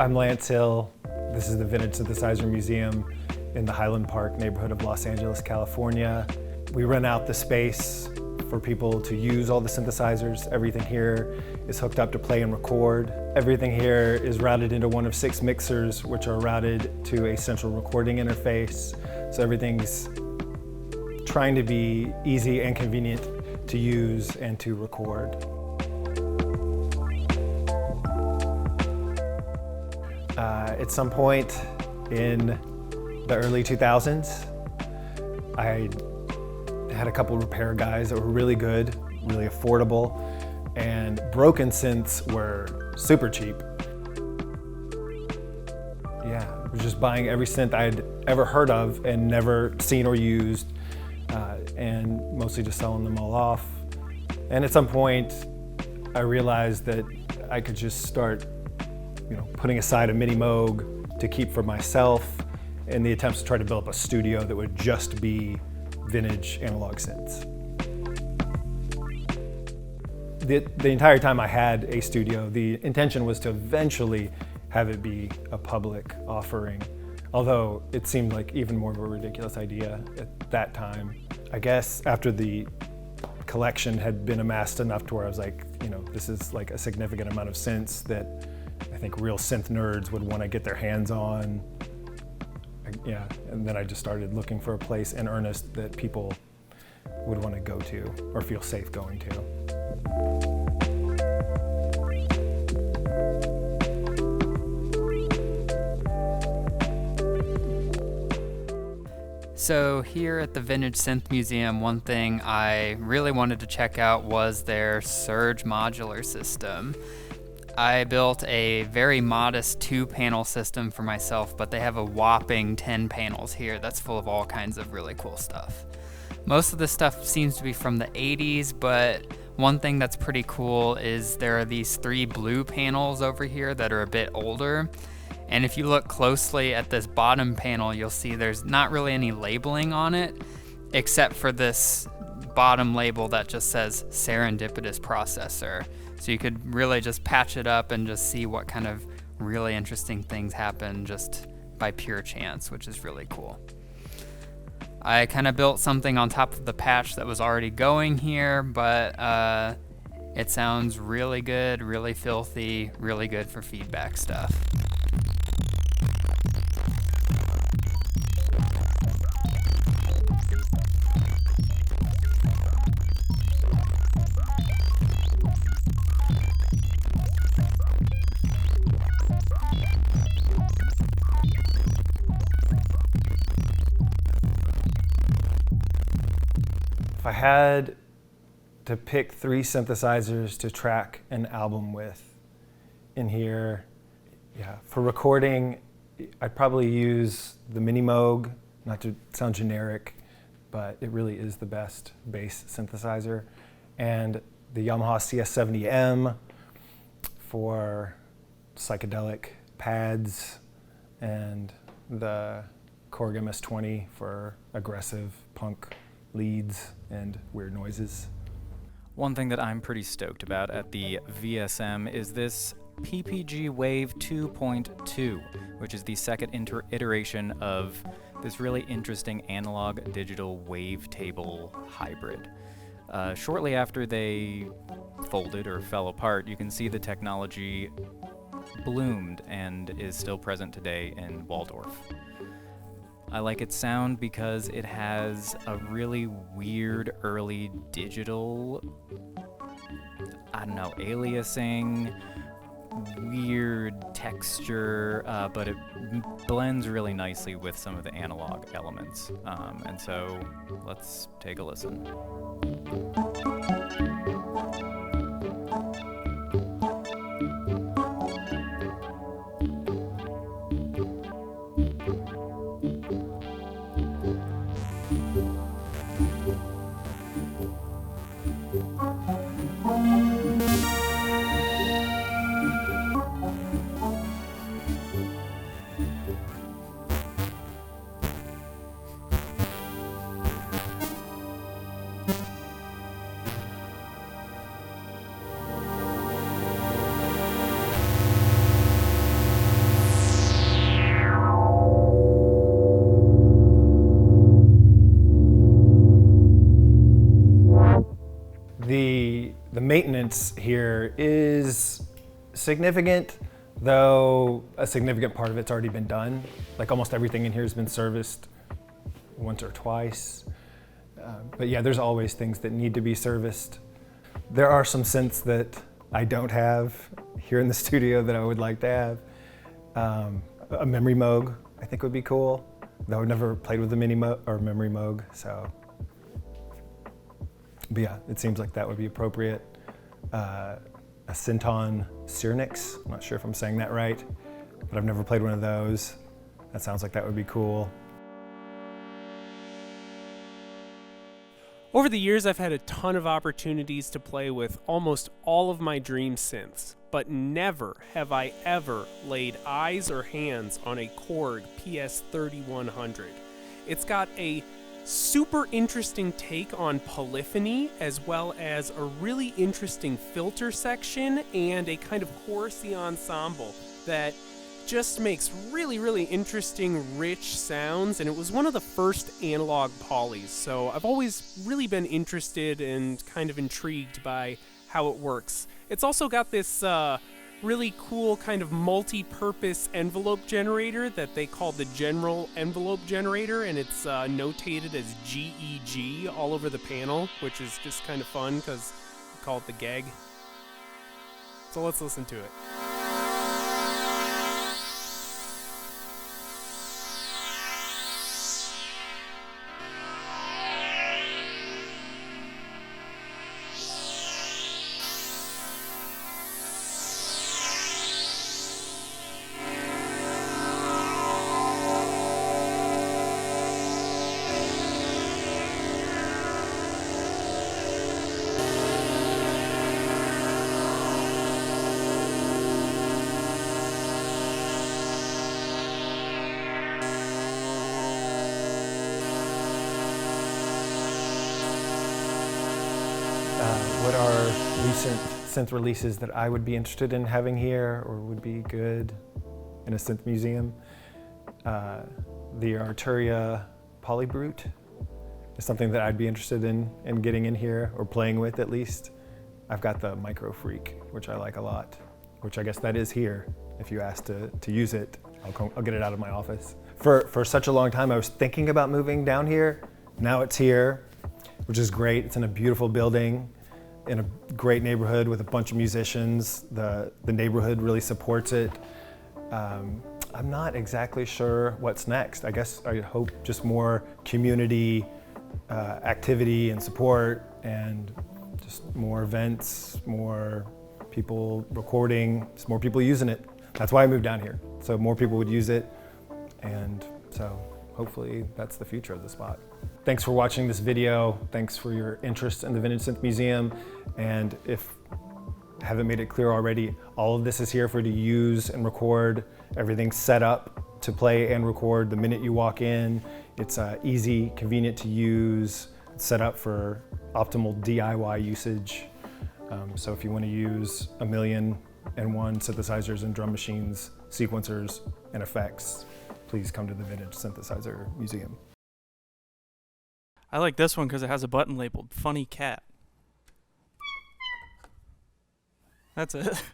I'm Lance Hill. This is the Vintage Synthesizer Museum in the Highland Park neighborhood of Los Angeles, California. We rent out the space for people to use all the synthesizers. Everything here is hooked up to play and record. Everything here is routed into one of 6 mixers, which are routed to a central recording interface. So everything's trying to be easy and convenient to use and to record. At some point in the early 2000s, I had a couple repair guys that were really good, really affordable, and broken synths were super cheap. Yeah, I was just buying every synth I'd ever heard of and never seen or used, and mostly just selling them all off. And at some point, I realized that I could just start putting aside a mini Moog to keep for myself in the attempts to try to build up a studio that would just be vintage analog synths. The entire time I had a studio, the intention was to eventually have it be a public offering, although it seemed like even more of a ridiculous idea at that time. I guess after the collection had been amassed enough to where I was like, this is like a significant amount of synths that I think real synth nerds would want to get their hands on. Yeah, and then I just started looking for a place in earnest that people would want to go to or feel safe going to. So here at the Vintage Synth Museum, one thing I really wanted to check out was their Surge modular system. I built a very modest 2-panel system for myself, but they have a whopping 10 panels here that's full of all kinds of really cool stuff. Most of the stuff seems to be from the 80s, but one thing that's pretty cool is there are these 3 blue panels over here that are a bit older. And if you look closely at this bottom panel, you'll see there's not really any labeling on it, except for this bottom label that just says serendipitous processor. So you could really just patch it up and just see what kind of really interesting things happen just by pure chance, which is really cool. I kind of built something on top of the patch that was already going here, but it sounds really good, really filthy, really good for feedback stuff. If I had to pick 3 synthesizers to track an album with in here, for recording, I'd probably use the Mini Moog, not to sound generic, but it really is the best bass synthesizer, and the Yamaha CS70M for psychedelic pads, and the Korg MS-20 for aggressive punk leads and weird noises. One thing that I'm pretty stoked about at the VSM is this PPG Wave 2.2, which is the second iteration of this really interesting analog-digital wavetable hybrid. Shortly after they folded or fell apart, you can see the technology bloomed and is still present today in Waldorf. I like its sound because it has a really weird early digital, aliasing, weird texture, but it blends really nicely with some of the analog elements. And so let's take a listen. The maintenance here is significant, though a significant part of it's already been done. Like almost everything in here has been serviced once or twice. But yeah, there's always things that need to be serviced. There are some synths that I don't have here in the studio that I would like to have. A memory Moog I think would be cool, though I've never played with a memory Moog, so. But yeah, it seems like that would be appropriate. A Synton Cyrnix, I'm not sure if I'm saying that right, but I've never played one of those. That sounds like that would be cool. Over the years, I've had a ton of opportunities to play with almost all of my dream synths, but never have I ever laid eyes or hands on a Korg PS3100. It's got a super interesting take on polyphony, as well as a really interesting filter section and a kind of chorusy ensemble that just makes really, really interesting, rich sounds, and it was one of the first analog polys, so I've always really been interested and kind of intrigued by how it works. It's also got this really cool kind of multi-purpose envelope generator that they call the general envelope generator, and it's notated as GEG all over the panel, which is just kind of fun because we call it the GEG. So let's listen to it. What are recent synth releases that I would be interested in having here or would be good in a synth museum? The Arturia Polybrute is something that I'd be interested in getting in here or playing with at least. I've got the Micro Freak, which I like a lot, which I guess that is here. If you ask to use it, I'll get it out of my office. For such a long time, I was thinking about moving down here. Now it's here, which is great. It's in a beautiful building, in a great neighborhood with a bunch of musicians. The neighborhood really supports it. I'm not exactly sure what's next. I guess I hope just more community activity and support, and just more events, more people recording, just more people using it. That's why I moved down here, so more people would use it, and so hopefully that's the future of the spot. Thanks for watching this video. Thanks for your interest in the Vintage Synth Museum. And if I haven't made it clear already, all of this is here for you to use and record. Everything's set up to play and record the minute you walk in. It's easy, convenient to use. It's set up for optimal DIY usage. So if you want to use 1,000,001 synthesizers and drum machines, sequencers, and effects, please come to the Vintage Synthesizer Museum. I like this one because it has a button labeled Funny Cat. That's it.